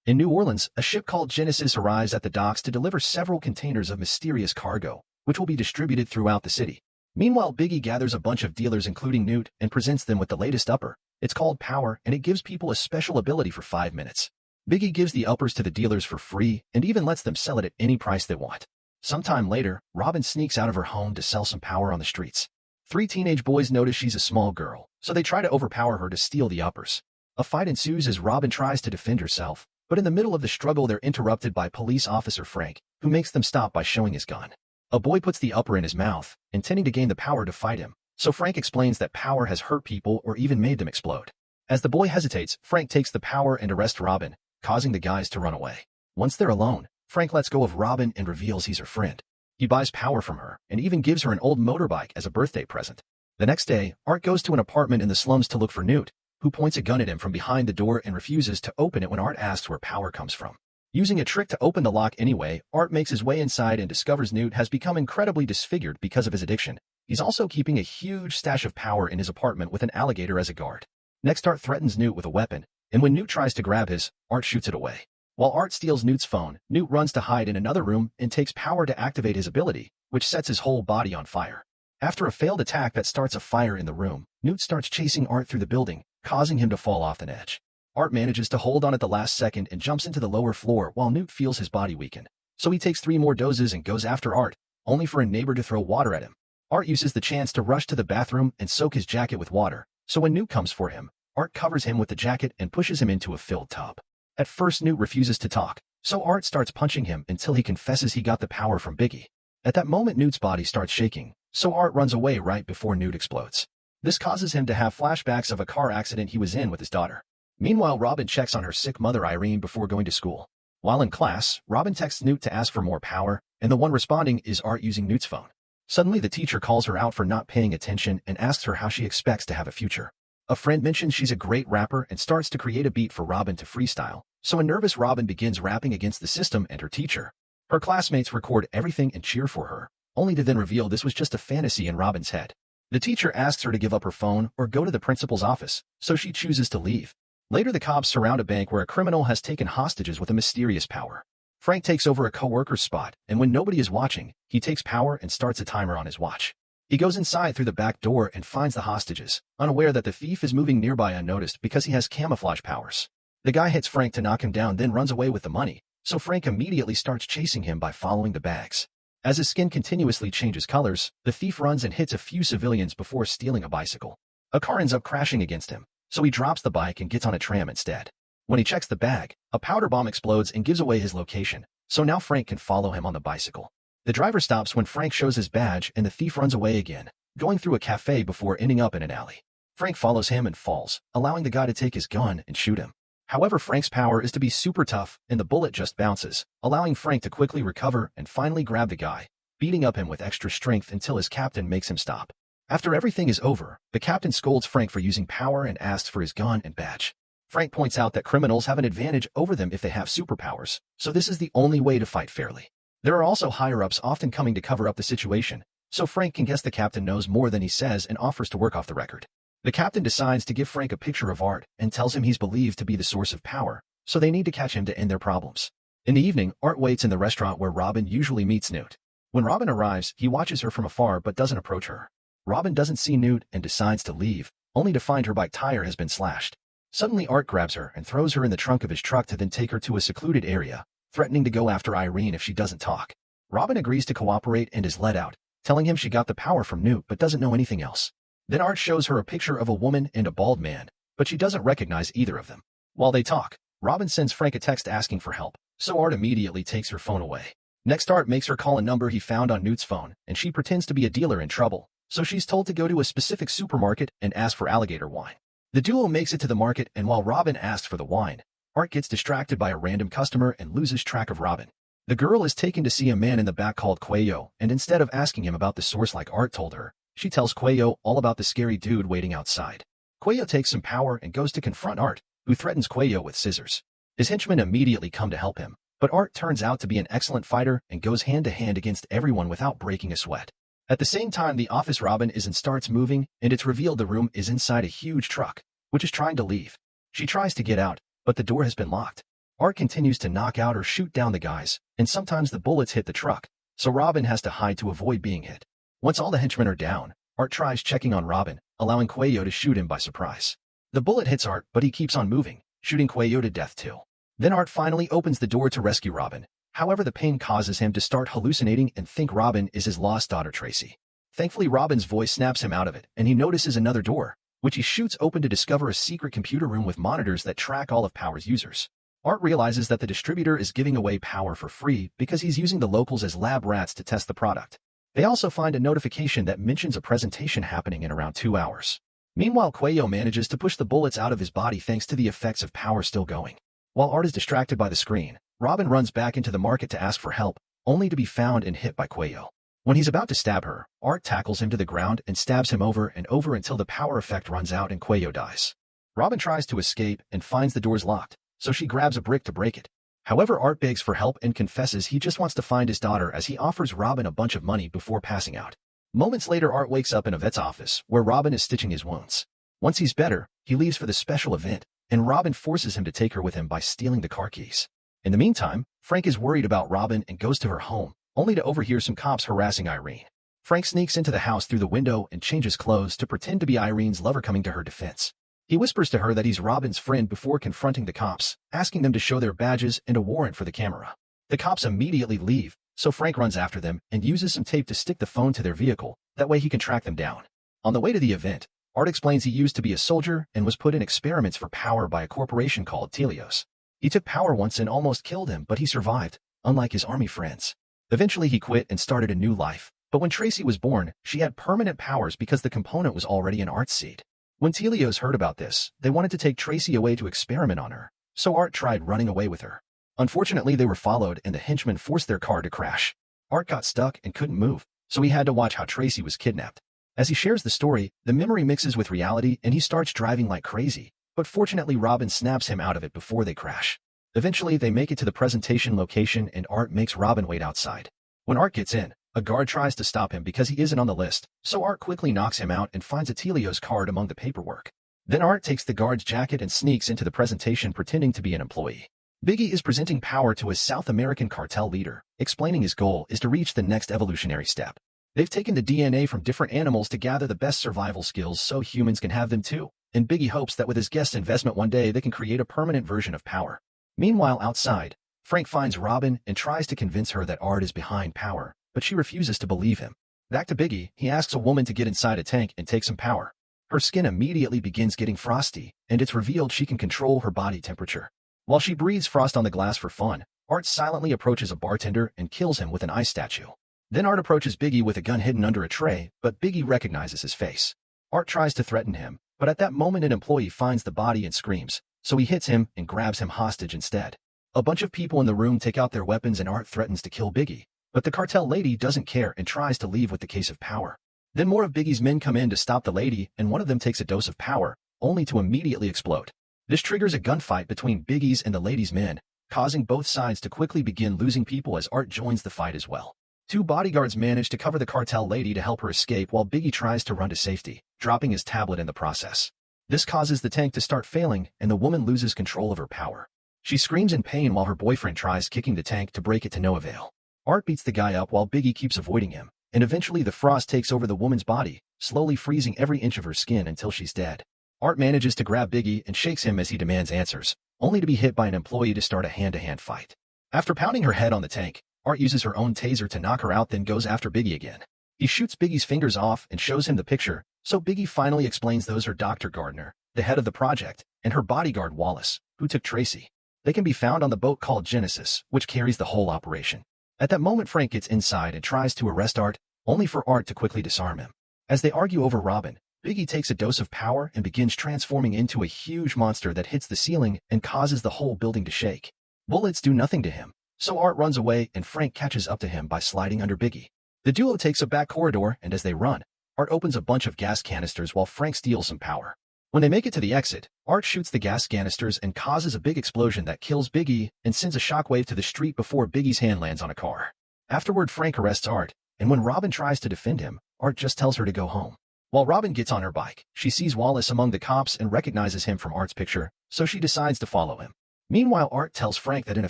In New Orleans, a ship called Genesis arrives at the docks to deliver several containers of mysterious cargo, which will be distributed throughout the city. Meanwhile, Biggie gathers a bunch of dealers including Newt and presents them with the latest upper. It's called Power, and it gives people a special ability for 5 minutes. Biggie gives the uppers to the dealers for free and even lets them sell it at any price they want. Sometime later, Robin sneaks out of her home to sell some power on the streets. 3 teenage boys notice she's a small girl, so they try to overpower her to steal the uppers. A fight ensues as Robin tries to defend herself, but in the middle of the struggle they're interrupted by police officer Frank, who makes them stop by showing his gun. A boy puts the upper in his mouth, intending to gain the power to fight him, so Frank explains that power has hurt people or even made them explode. As the boy hesitates, Frank takes the power and arrests Robin, causing the guys to run away. Once they're alone, Frank lets go of Robin and reveals he's her friend. He buys power from her and even gives her an old motorbike as a birthday present. The next day, Art goes to an apartment in the slums to look for Newt, who points a gun at him from behind the door and refuses to open it when Art asks where power comes from. Using a trick to open the lock anyway, Art makes his way inside and discovers Newt has become incredibly disfigured because of his addiction. He's also keeping a huge stash of power in his apartment with an alligator as a guard. Next, Art threatens Newt with a weapon, and when Newt tries to grab his, Art shoots it away. While Art steals Newt's phone, Newt runs to hide in another room and takes power to activate his ability, which sets his whole body on fire. After a failed attack that starts a fire in the room, Newt starts chasing Art through the building, causing him to fall off an edge. Art manages to hold on at the last second and jumps into the lower floor while Newt feels his body weaken. So he takes 3 more doses and goes after Art, only for a neighbor to throw water at him. Art uses the chance to rush to the bathroom and soak his jacket with water, so when Newt comes for him, Art covers him with the jacket and pushes him into a filled tub. At first, Newt refuses to talk, so Art starts punching him until he confesses he got the power from Biggie. At that moment, Newt's body starts shaking, so Art runs away right before Newt explodes. This causes him to have flashbacks of a car accident he was in with his daughter. Meanwhile, Robin checks on her sick mother Irene before going to school. While in class, Robin texts Newt to ask for more power, and the one responding is Art using Newt's phone. Suddenly, the teacher calls her out for not paying attention and asks her how she expects to have a future. A friend mentions she's a great rapper and starts to create a beat for Robin to freestyle, so a nervous Robin begins rapping against the system and her teacher. Her classmates record everything and cheer for her, only to then reveal this was just a fantasy in Robin's head. The teacher asks her to give up her phone or go to the principal's office, so she chooses to leave. Later, the cops surround a bank where a criminal has taken hostages with a mysterious power. Frank takes over a co-worker's spot, and when nobody is watching, he takes power and starts a timer on his watch. He goes inside through the back door and finds the hostages, unaware that the thief is moving nearby unnoticed because he has camouflage powers. The guy hits Frank to knock him down, then runs away with the money, so Frank immediately starts chasing him by following the bags. As his skin continuously changes colors, the thief runs and hits a few civilians before stealing a bicycle. A car ends up crashing against him, so he drops the bike and gets on a tram instead. When he checks the bag, a powder bomb explodes and gives away his location, so now Frank can follow him on the bicycle. The driver stops when Frank shows his badge and the thief runs away again, going through a cafe before ending up in an alley. Frank follows him and falls, allowing the guy to take his gun and shoot him. However, Frank's power is to be super tough, and the bullet just bounces, allowing Frank to quickly recover and finally grab the guy, beating up him with extra strength until his captain makes him stop. After everything is over, the captain scolds Frank for using power and asks for his gun and badge. Frank points out that criminals have an advantage over them if they have superpowers, so this is the only way to fight fairly. There are also higher-ups often coming to cover up the situation, so Frank can guess the captain knows more than he says and offers to work off the record. The captain decides to give Frank a picture of Art and tells him he's believed to be the source of power, so they need to catch him to end their problems. In the evening, Art waits in the restaurant where Robin usually meets Newt. When Robin arrives, he watches her from afar but doesn't approach her. Robin doesn't see Newt and decides to leave, only to find her bike tire has been slashed. Suddenly, Art grabs her and throws her in the trunk of his truck to then take her to a secluded area, threatening to go after Irene if she doesn't talk. Robin agrees to cooperate and is let out, telling him she got the power from Newt but doesn't know anything else. Then Art shows her a picture of a woman and a bald man, but she doesn't recognize either of them. While they talk, Robin sends Frank a text asking for help, so Art immediately takes her phone away. Next, Art makes her call a number he found on Newt's phone, and she pretends to be a dealer in trouble, so she's told to go to a specific supermarket and ask for alligator wine. The duo makes it to the market, and while Robin asks for the wine, Art gets distracted by a random customer and loses track of Robin. The girl is taken to see a man in the back called Cuello, and instead of asking him about the source like Art told her, she tells Cuello all about the scary dude waiting outside. Cuello takes some power and goes to confront Art, who threatens Cuello with scissors. His henchmen immediately come to help him, but Art turns out to be an excellent fighter and goes hand-to-hand against everyone without breaking a sweat. At the same time, the office Robin is in starts moving, and it's revealed the room is inside a huge truck, which is trying to leave. She tries to get out, but the door has been locked. Art continues to knock out or shoot down the guys, and sometimes the bullets hit the truck, so Robin has to hide to avoid being hit. Once all the henchmen are down, Art tries checking on Robin, allowing Cuello to shoot him by surprise. The bullet hits Art, but he keeps on moving, shooting Cuello to death too. Then Art finally opens the door to rescue Robin. However, the pain causes him to start hallucinating and think Robin is his lost daughter Tracy. Thankfully, Robin's voice snaps him out of it, and he notices another door, which he shoots open to discover a secret computer room with monitors that track all of Power's users. Art realizes that the distributor is giving away Power for free because he's using the locals as lab rats to test the product. They also find a notification that mentions a presentation happening in around 2 hours. Meanwhile, Cuello manages to push the bullets out of his body thanks to the effects of Power still going. While Art is distracted by the screen, Robin runs back into the market to ask for help, only to be found and hit by Cuello. When he's about to stab her, Art tackles him to the ground and stabs him over and over until the power effect runs out and Cuello dies. Robin tries to escape and finds the doors locked, so she grabs a brick to break it. However, Art begs for help and confesses he just wants to find his daughter as he offers Robin a bunch of money before passing out. Moments later, Art wakes up in a vet's office where Robin is stitching his wounds. Once he's better, he leaves for the special event, and Robin forces him to take her with him by stealing the car keys. In the meantime, Frank is worried about Robin and goes to her home, only to overhear some cops harassing Irene. Frank sneaks into the house through the window and changes clothes to pretend to be Irene's lover coming to her defense. He whispers to her that he's Robin's friend before confronting the cops, asking them to show their badges and a warrant for the camera. The cops immediately leave, so Frank runs after them and uses some tape to stick the phone to their vehicle, that way he can track them down. On the way to the event, Art explains he used to be a soldier and was put in experiments for Power by a corporation called Telios. He took Power once and almost killed him, but he survived, unlike his army friends. Eventually he quit and started a new life, but when Tracy was born, she had permanent powers because the component was already in Art's seed. When Telios heard about this, they wanted to take Tracy away to experiment on her, so Art tried running away with her. Unfortunately, they were followed and the henchmen forced their car to crash. Art got stuck and couldn't move, so he had to watch how Tracy was kidnapped. As he shares the story, the memory mixes with reality and he starts driving like crazy, but fortunately Robin snaps him out of it before they crash. Eventually, they make it to the presentation location and Art makes Robin wait outside. When Art gets in, a guard tries to stop him because he isn't on the list, so Art quickly knocks him out and finds a Telios card among the paperwork. Then Art takes the guard's jacket and sneaks into the presentation pretending to be an employee. Biggie is presenting Power to his South American cartel leader, explaining his goal is to reach the next evolutionary step. They've taken the DNA from different animals to gather the best survival skills so humans can have them too, and Biggie hopes that with his guest investment one day they can create a permanent version of Power. Meanwhile, outside, Frank finds Robin and tries to convince her that Art is behind Power, but she refuses to believe him. Back to Biggie, he asks a woman to get inside a tank and take some power. Her skin immediately begins getting frosty, and it's revealed she can control her body temperature. While she breathes frost on the glass for fun, Art silently approaches a bartender and kills him with an ice statue. Then Art approaches Biggie with a gun hidden under a tray, but Biggie recognizes his face. Art tries to threaten him, but at that moment an employee finds the body and screams, so he hits him and grabs him hostage instead. A bunch of people in the room take out their weapons and Art threatens to kill Biggie, but the cartel lady doesn't care and tries to leave with the case of Power. Then more of Biggie's men come in to stop the lady, and one of them takes a dose of Power, only to immediately explode. This triggers a gunfight between Biggie's and the lady's men, causing both sides to quickly begin losing people as Art joins the fight as well. 2 bodyguards manage to cover the cartel lady to help her escape while Biggie tries to run to safety, dropping his tablet in the process. This causes the tank to start failing, and the woman loses control of her power. She screams in pain while her boyfriend tries kicking the tank to break it to no avail. Art beats the guy up while Biggie keeps avoiding him, and eventually the frost takes over the woman's body, slowly freezing every inch of her skin until she's dead. Art manages to grab Biggie and shakes him as he demands answers, only to be hit by an employee to start a hand-to-hand fight. After pounding her head on the tank, Art uses her own taser to knock her out, then goes after Biggie again. He shoots Biggie's fingers off and shows him the picture, so Biggie finally explains those are Dr. Gardner, the head of the project, and her bodyguard Wallace, who took Tracy. They can be found on the boat called Genesis, which carries the whole operation. At that moment, Frank gets inside and tries to arrest Art, only for Art to quickly disarm him. As they argue over Robin, Biggie takes a dose of power and begins transforming into a huge monster that hits the ceiling and causes the whole building to shake. Bullets do nothing to him, so Art runs away and Frank catches up to him by sliding under Biggie. The duo takes a back corridor, and as they run, Art opens a bunch of gas canisters while Frank steals some power. When they make it to the exit, Art shoots the gas canisters and causes a big explosion that kills Biggie and sends a shockwave to the street before Biggie's hand lands on a car. Afterward, Frank arrests Art, and when Robin tries to defend him, Art just tells her to go home. While Robin gets on her bike, she sees Wallace among the cops and recognizes him from Art's picture, so she decides to follow him. Meanwhile, Art tells Frank that in a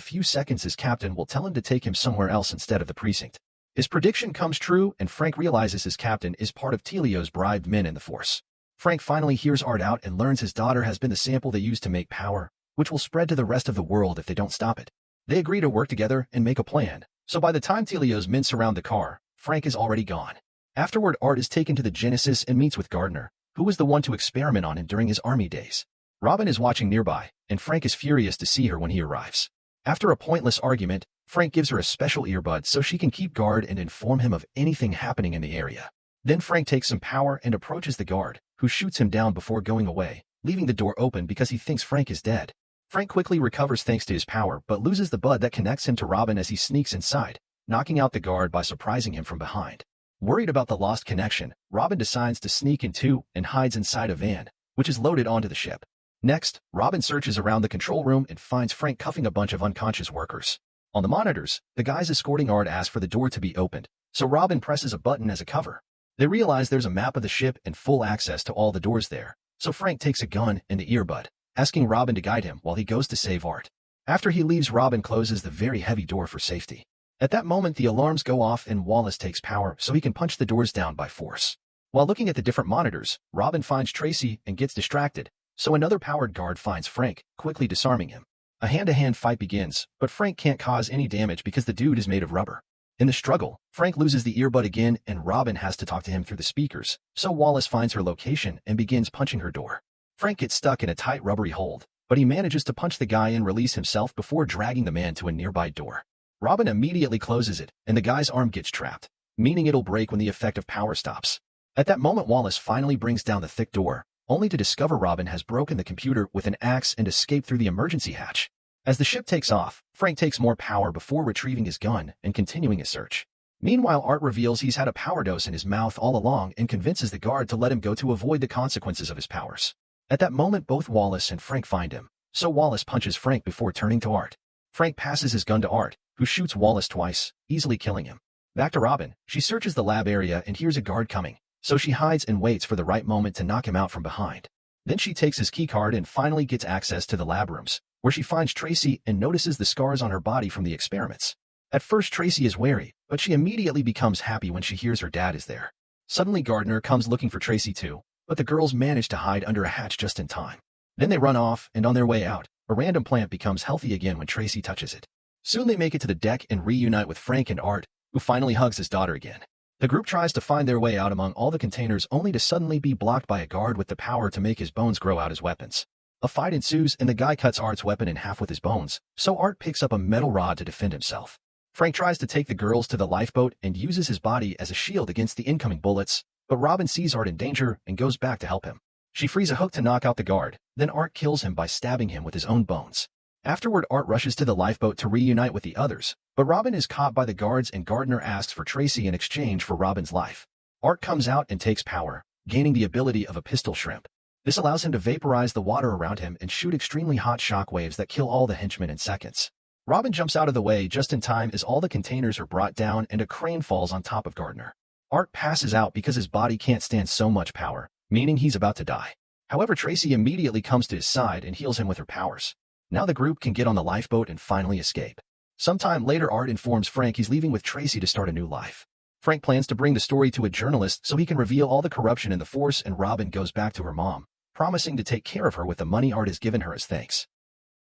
few seconds his captain will tell him to take him somewhere else instead of the precinct. His prediction comes true, and Frank realizes his captain is part of Telio's bribed men in the force. Frank finally hears Art out and learns his daughter has been the sample they used to make power, which will spread to the rest of the world if they don't stop it. They agree to work together and make a plan, so by the time Telio's men surround the car, Frank is already gone. Afterward, Art is taken to the Genesis and meets with Gardner, who was the one to experiment on him during his army days. Robin is watching nearby, and Frank is furious to see her when he arrives. After a pointless argument, Frank gives her a special earbud so she can keep guard and inform him of anything happening in the area. Then Frank takes some power and approaches the guard, who shoots him down before going away, leaving the door open because he thinks Frank is dead. Frank quickly recovers thanks to his power but loses the bud that connects him to Robin as he sneaks inside, knocking out the guard by surprising him from behind. Worried about the lost connection, Robin decides to sneak in too and hides inside a van, which is loaded onto the ship. Next, Robin searches around the control room and finds Frank cuffing a bunch of unconscious workers. On the monitors, the guys escorting Art ask for the door to be opened, so Robin presses a button as a cover. They realize there's a map of the ship and full access to all the doors there, so Frank takes a gun and the earbud, asking Robin to guide him while he goes to save Art. After he leaves, Robin closes the very heavy door for safety. At that moment, the alarms go off and Wallace takes power so he can punch the doors down by force. While looking at the different monitors, Robin finds Tracy and gets distracted, so another powered guard finds Frank, quickly disarming him. A hand-to-hand fight begins, but Frank can't cause any damage because the dude is made of rubber. In the struggle, Frank loses the earbud again and Robin has to talk to him through the speakers, so Wallace finds her location and begins punching her door. Frank gets stuck in a tight rubbery hold, but he manages to punch the guy and release himself before dragging the man to a nearby door. Robin immediately closes it, and the guy's arm gets trapped, meaning it'll break when the effect of power stops. At that moment, Wallace finally brings down the thick door, only to discover Robin has broken the computer with an axe and escaped through the emergency hatch. As the ship takes off, Frank takes more power before retrieving his gun and continuing his search. Meanwhile, Art reveals he's had a power dose in his mouth all along and convinces the guard to let him go to avoid the consequences of his powers. At that moment, both Wallace and Frank find him, so Wallace punches Frank before turning to Art. Frank passes his gun to Art, who shoots Wallace twice, easily killing him. Back to Robin, she searches the lab area and hears a guard coming, so she hides and waits for the right moment to knock him out from behind. Then she takes his keycard and finally gets access to the lab rooms, where she finds Tracy and notices the scars on her body from the experiments. At first, Tracy is wary, but she immediately becomes happy when she hears her dad is there. Suddenly, Gardner comes looking for Tracy too, but the girls manage to hide under a hatch just in time. Then they run off, and on their way out, a random plant becomes healthy again when Tracy touches it. Soon they make it to the deck and reunite with Frank and Art, who finally hugs his daughter again. The group tries to find their way out among all the containers only to suddenly be blocked by a guard with the power to make his bones grow out as weapons. A fight ensues and the guy cuts Art's weapon in half with his bones, so Art picks up a metal rod to defend himself. Frank tries to take the girls to the lifeboat and uses his body as a shield against the incoming bullets, but Robin sees Art in danger and goes back to help him. She frees a hook to knock out the guard, then Art kills him by stabbing him with his own bones. Afterward, Art rushes to the lifeboat to reunite with the others, but Robin is caught by the guards and Gardner asks for Tracy in exchange for Robin's life. Art comes out and takes power, gaining the ability of a pistol shrimp. This allows him to vaporize the water around him and shoot extremely hot shockwaves that kill all the henchmen in seconds. Robin jumps out of the way just in time as all the containers are brought down and a crane falls on top of Gardner. Art passes out because his body can't stand so much power, meaning he's about to die. However, Tracy immediately comes to his side and heals him with her powers. Now the group can get on the lifeboat and finally escape. Sometime later, Art informs Frank he's leaving with Tracy to start a new life. Frank plans to bring the story to a journalist so he can reveal all the corruption in the force, and Robin goes back to her mom, promising to take care of her with the money Art has given her as thanks.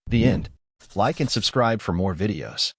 The end. Like and subscribe for more videos.